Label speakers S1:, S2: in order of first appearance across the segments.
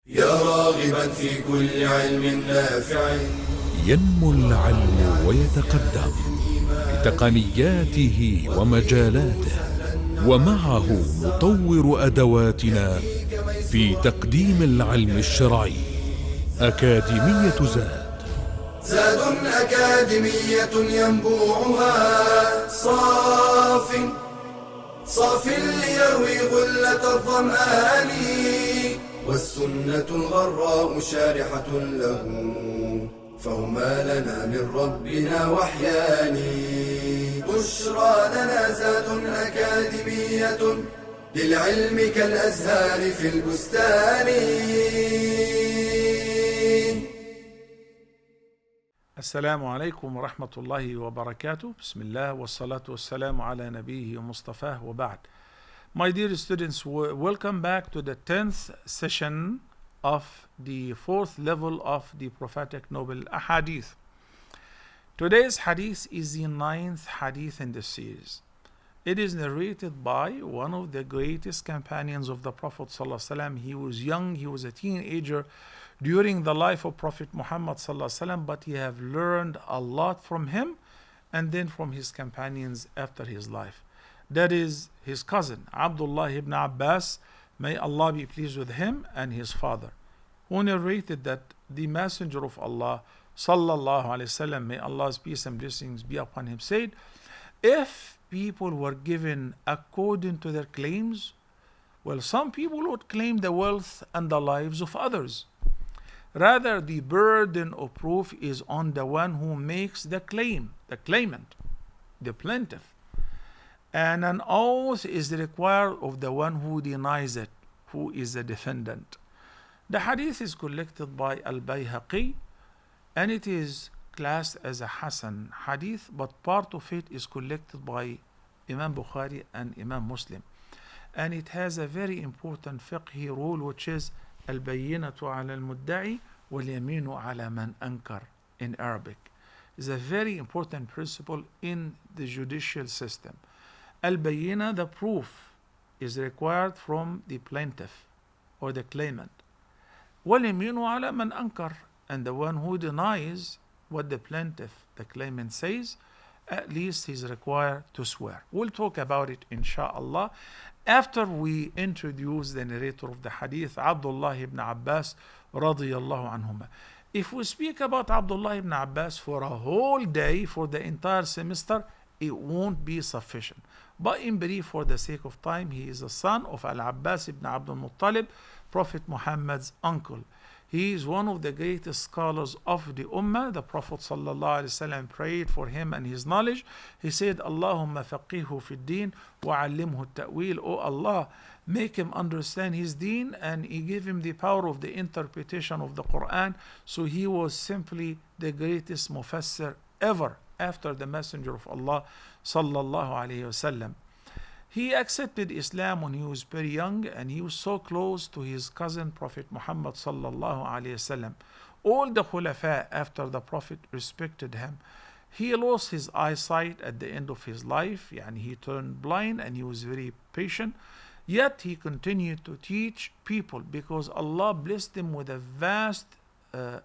S1: يا راغبا في كل علم نافع.
S2: ينمو العلم ويتقدم بتقنياته ومجالاته، ومعه نطور أدواتنا في تقديم العلم الشرعي. أكاديمية
S1: زاد أكاديمية ينبوعها صاف ليروي غلة الظمآن، والسنة الغراء شارحة له، فهما لنا من ربنا وحيان. بشرى لنا زاد أكاديمية للعلم كالأزهار في البستان.
S3: السلام عليكم ورحمة الله وبركاته. بسم الله والصلاة والسلام على نبيه ومصطفاه وبعد. My dear students, welcome back to the 10th session of the 4th level of the prophetic novel Hadith. Today's Hadith is the 9th Hadith in the series. It is narrated by one of the greatest companions of the Prophet ﷺ. He was young, he was a teenager during the life of Prophet Muhammad ﷺ, but he have learned a lot from him and then from his companions after his life. That is his cousin, Abdullah ibn Abbas, may Allah be pleased with him, and his father, who narrated that the Messenger of Allah, sallallahu alaihi wasallam, may Allah's peace and blessings be upon him, said, if people were given according to their claims, well, some people would claim the wealth and the lives of others. Rather, the burden of proof is on the one who makes the claim, the claimant, the plaintiff. And an oath is required of the one who denies it, who is the defendant. The hadith is collected by Al-Bayhaqi, and it is classed as a Hasan hadith, but part of it is collected by Imam Bukhari and Imam Muslim. And it has a very important fiqhi rule, which is Al-Bayyinatu ala al-mudda'i wal-yaminu ala man ankar in Arabic. It's a very important principle in the judicial system. Al-Bayyina, the proof, is required from the plaintiff or the claimant. Wal-yaminu ala man ankar, and the one who denies what the plaintiff, the claimant says, at least he's required to swear. We'll talk about it inshallah after we introduce the narrator of the hadith, Abdullah ibn Abbas radiyallahu anhuma. If we speak about Abdullah ibn Abbas for a whole day, for the entire semester, it won't be sufficient. But in brief, for the sake of time, he is the son of Al-Abbas ibn Abdul Muttalib, Prophet Muhammad's uncle. He is one of the greatest scholars of the Ummah. The Prophet ﷺ prayed for him and his knowledge. He said, Allahumma faqihu fi din wa allimhu ta'wil. Oh Allah, make him understand his deen, and he gave him the power of the interpretation of the Quran. So he was simply the greatest mufassir ever after the Messenger of Allah sallallahu alayhi wasallam. He accepted Islam when he was very young, and he was so close to his cousin Prophet Muhammad sallallahu alayhi wasallam. All the khulafa after the Prophet respected him. He lost his eyesight at the end of his life, and he turned blind, and he was very patient. Yet he continued to teach people because Allah blessed him with a vast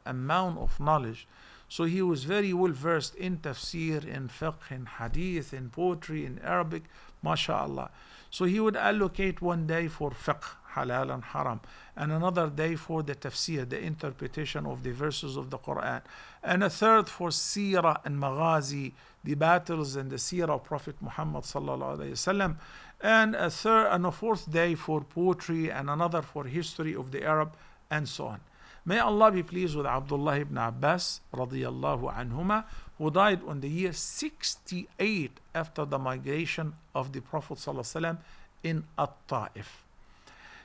S3: amount of knowledge. So he was very well versed in tafsir, in fiqh, in hadith, in poetry, in Arabic, mashallah. So he would allocate one day for fiqh, halal and haram, and another day for the tafsir, the interpretation of the verses of the Quran, and a third for seerah and maghazi, the battles and the seerah of Prophet Muhammad sallallahu alaihi wasallam, and a fourth day for poetry, and another for history of the Arab, and so on. May Allah be pleased with Abdullah ibn Abbas radiyallahu anhuma, who died on the year 68 after the migration of the Prophet sallallahu alaihi wasallam in At-Ta'if.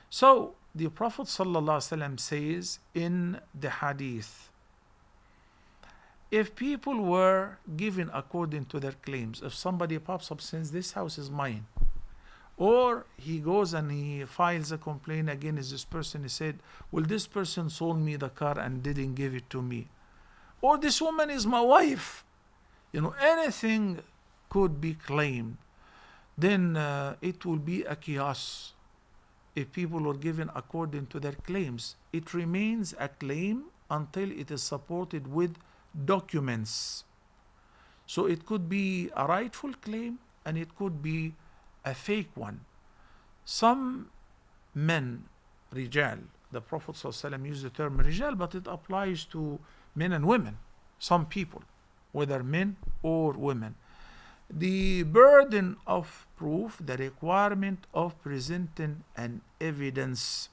S3: So the Prophet sallallahu alaihi wasallam says in the hadith, if people were given according to their claims, if somebody pops up and says, this house is mine, or he goes and he files a complaint against this person, he said, well, this person sold me the car and didn't give it to me, or this woman is my wife, anything could be claimed, then it will be a chaos. if people were given according to their claims. It remains a claim until it is supported with documents. So it could be a rightful claim and it could be a fake one. Some men, rijal, the Prophet ﷺ used the term rijal, but it applies to men and women, some people, whether men or women. The burden of proof, the requirement of presenting an evidence,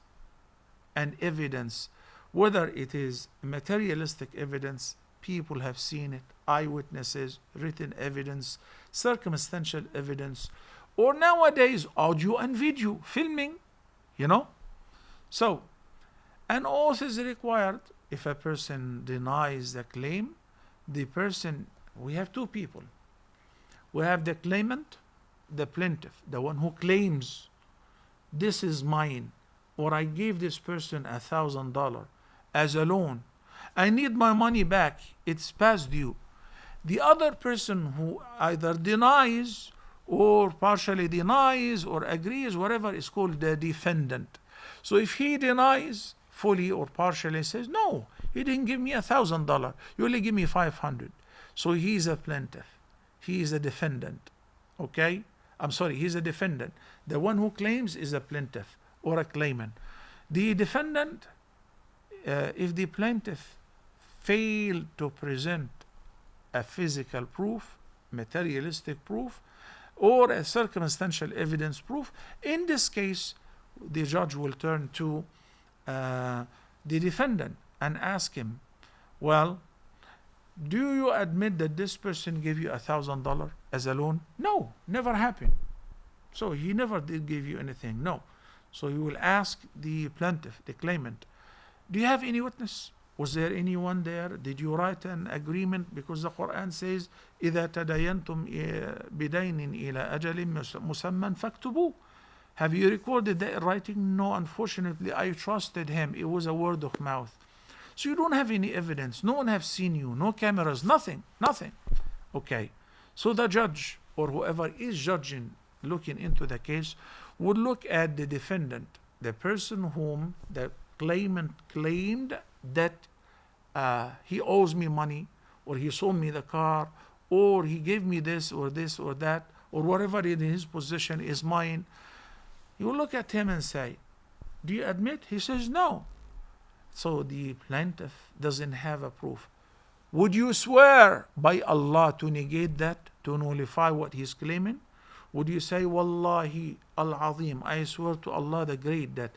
S3: whether it is materialistic evidence, people have seen it, eyewitnesses, written evidence, circumstantial evidence, or nowadays audio and video, filming, So, an oath is required. If a person denies the claim, we have two people. We have the claimant, the plaintiff, the one who claims, this is mine, or I gave this person $1,000 as a loan. I need my money back. It's past due. The other person who either denies or partially denies or agrees, whatever, is called the defendant. So if he denies fully or partially, says, no, he didn't give me $1,000. You only give me 500. So he is a plaintiff. He is a defendant. Okay? I'm sorry, he's a defendant. The one who claims is a plaintiff or a claimant. The defendant, if the plaintiff failed to present a physical proof, materialistic proof, or a circumstantial evidence proof, in this case, the judge will turn to the defendant and ask him, well, do you admit that this person gave you $1,000 as a loan? No, never happened. So he never did give you anything. No. So he will ask the plaintiff, the claimant, do you have any witness? Was there anyone there? Did you write an agreement? Because the Quran says, إِذَا تَدَيَنْتُمْ بِدَيْنٍ إِلَى أَجَلٍ مُسَمًّى فَاكْتُبُوهُ. Have you recorded that in writing? No, unfortunately, I trusted him. It was a word of mouth. So you don't have any evidence. No one has seen you. No cameras. Nothing. Okay. So the judge or whoever is judging, looking into the case, would look at the defendant, the person whom the claimant claimed that he owes me money, or he sold me the car, or he gave me this or that, or whatever in his possession is mine. You look at him and say, do you admit? He says no. So the plaintiff doesn't have a proof. Would you swear by Allah to negate that, to nullify what he's claiming? Would you say, Wallahi al-Azim, I swear to Allah the Great that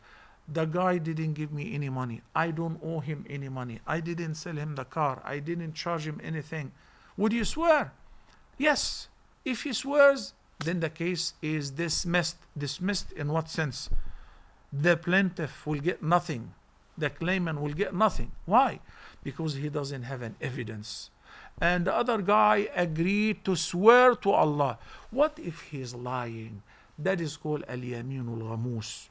S3: the guy didn't give me any money. I don't owe him any money. I didn't sell him the car. I didn't charge him anything. Would you swear? Yes. If he swears, then the case is dismissed. Dismissed in what sense? The plaintiff will get nothing. The claimant will get nothing. Why? Because he doesn't have an evidence. And the other guy agreed to swear to Allah. What if he's lying? That is called al-yaminul ghamus.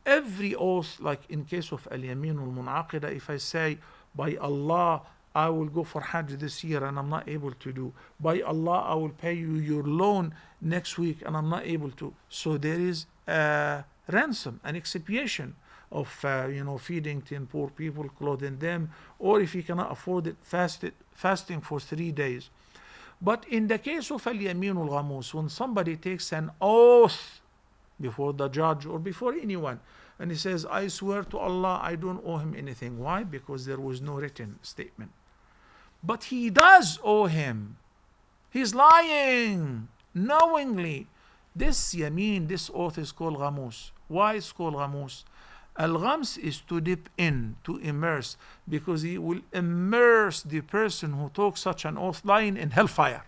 S3: Every oath, like in case of al-yaminul munaqida, if I say, by Allah, I will go for Hajj this year and I'm not able to do. By Allah, I will pay you your loan next week and I'm not able to. So there is a ransom, an expiation of feeding 10 poor people, clothing them, or if you cannot afford it, fasting for 3 days. But in the case of al-yaminul ghamus, when somebody takes an oath before the judge or before anyone, and he says, I swear to Allah, I don't owe him anything. Why? Because there was no written statement. But he does owe him. He's lying knowingly. This yamin, this oath is called ghamus. Why is called ghamus? Al-ghams is to dip in, to immerse, because he will immerse the person who took such an oath lying in hellfire.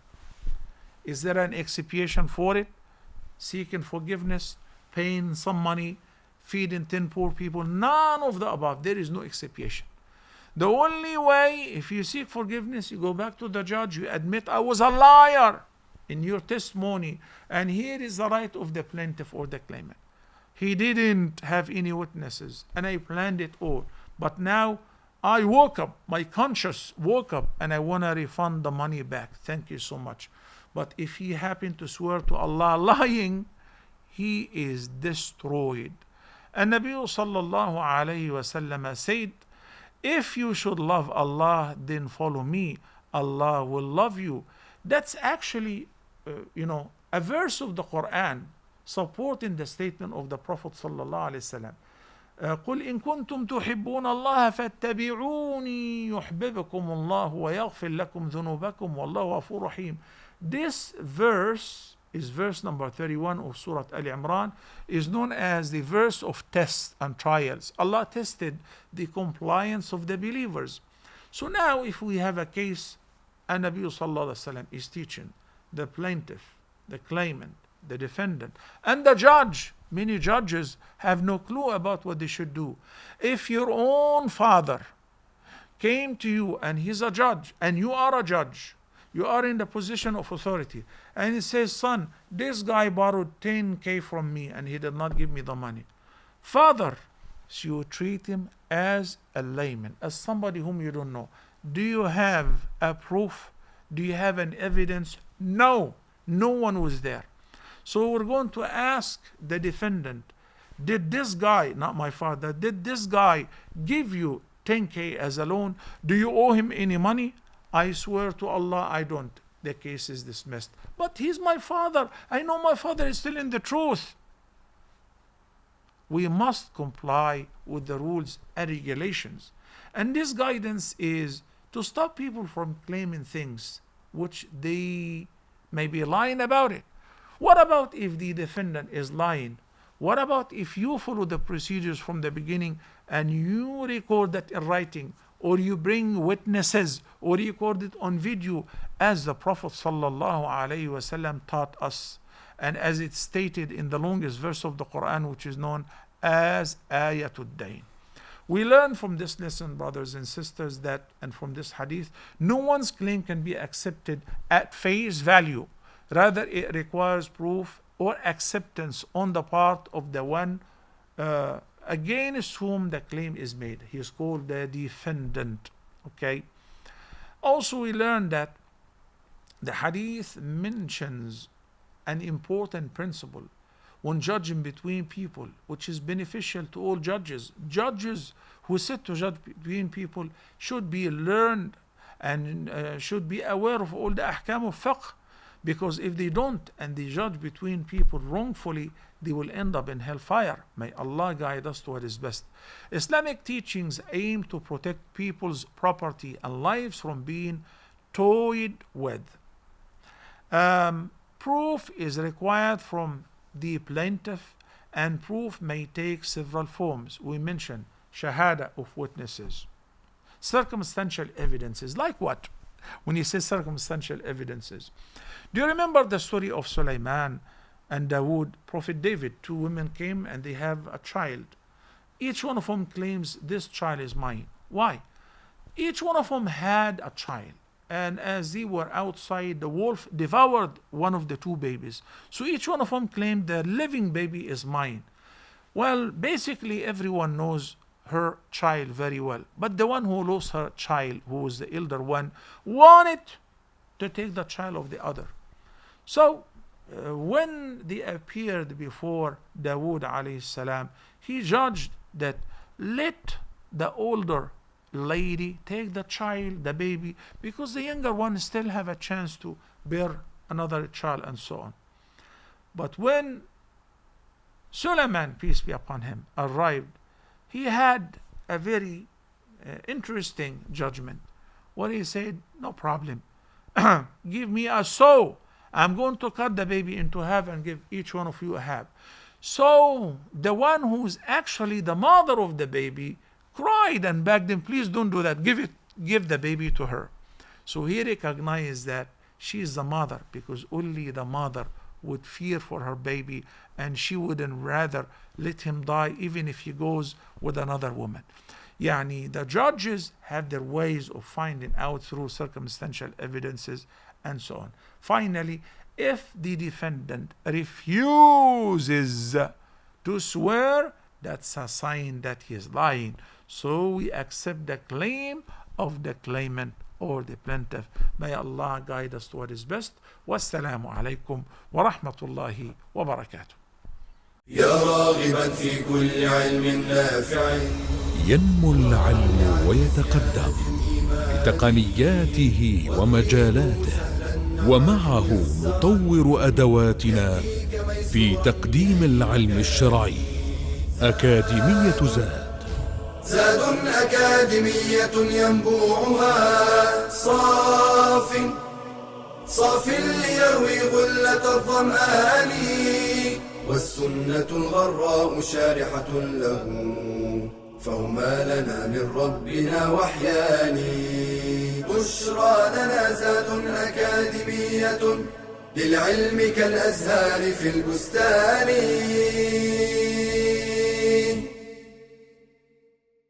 S3: Is there an expiation for it? Seeking forgiveness, paying some money, feeding 10 poor people? None of the above. There is no expiation. The only way, if you seek forgiveness, you go back to the judge, you admit, I was a liar in your testimony, and here is the right of the plaintiff or the claimant. He didn't have any witnesses, and I planned it all. But now I woke up, my conscience woke up, and I want to refund the money back. Thank you so much. But if he happened to swear to Allah lying, he is destroyed. And Nabi sallallahu alayhi wasallam said, if you should love Allah, then follow me. Allah will love you. That's actually, a verse of the Quran supporting the statement of the Prophet sallallahu alayhi wasallam. قل إن كنتم تحبون الله فاتبعوني يحببكم الله ويغفر لكم ذنوبكم والله غفور رحيم. This verse is verse number 31 of Surah Al-Imran, is known as the verse of tests and trials. Allah tested the compliance of the believers. So now if we have a case, and Nabi sallallahu alaihi wasallam is teaching the plaintiff, the claimant, the defendant, and the judge. Many judges have no clue about what they should do. If your own father came to you and he's a judge, and you are a judge, you are in the position of authority, and he says, son, this guy borrowed 10K from me and he did not give me the money. Father, so you treat him as a layman, as somebody whom you don't know. Do you have a proof? Do you have an evidence? No, no one was there. So we're going to ask the defendant, did this guy, not my father, did this guy give you 10K as a loan? Do you owe him any money? I swear to Allah, I don't. The case is dismissed. But he's my father. I know my father is still in the truth. We must comply with the rules and regulations. And this guidance is to stop people from claiming things which they may be lying about it. What about if the defendant is lying? What about if you follow the procedures from the beginning and you record that in writing, or you bring witnesses, or you record it on video, as the Prophet sallallahu alaihi wasallam taught us, and as it's stated in the longest verse of the Quran, which is known as Ayatul Dain. We learn from this lesson, brothers and sisters, that, and from this hadith, no one's claim can be accepted at face value. Rather, it requires proof or acceptance on the part of the one against whom the claim is made. He is called the defendant. Okay. Also, we learn that the hadith mentions an important principle when judging between people, which is beneficial to all judges. Judges who sit to judge between people should be learned and should be aware of all the ahkam of fiqh. Because if they don't and they judge between people wrongfully, they will end up in hellfire. May Allah guide us to what is best. Islamic teachings aim to protect people's property and lives from being toyed with. Proof is required from the plaintiff, and proof may take several forms. We mentioned shahada of witnesses, circumstantial evidences. Like what? When you say circumstantial evidences, do you remember the story of Sulaiman and Dawood? Prophet David, two women came and they have a child. Each one of them claims this child is mine. Why? Each one of them had a child, and as they were outside, the wolf devoured one of the two babies. So each one of them claimed the living baby is mine. Well, basically everyone knows her child very well, but the one who lost her child, who was the elder one, wanted to take the child of the other. So when they appeared before Dawood alayhi salam, he judged that let the older lady take the child, the baby, because the younger one still have a chance to bear another child, and so on. But when Suleiman, peace be upon him, arrived, he had a very interesting judgment. What he said, no problem. Give me a saw. I'm going to cut the baby into half and give each one of you a half. So the one who's actually the mother of the baby cried and begged him, please don't do that. Give the baby to her. So he recognized that she is the mother, because only the mother would fear for her baby, and she wouldn't rather let him die even if he goes with another woman. Yani the judges have their ways of finding out through circumstantial evidences and so on. Finally, if the defendant refuses to swear, that's a sign that he is lying. So we accept the claim of the claimant or the plaintiff. May Allah guide us to what is best. Wassalamu alaikum wa rahmatullahi wa barakatuh.
S1: يا راغبا في كل علم نافع.
S2: ينمو العلم ويتقدم بتقنياته ومجالاته، ومعه نطور أدواتنا في تقديم العلم الشرعي. أكاديمية
S1: زاد أكاديمية ينبوعها صاف ليروي غلة الظمآن، والسنة الغراء شارحة له، فهما لنا من ربنا وحيان. بشرى لنا زاد أكاديمية للعلم كالأزهار في البستان.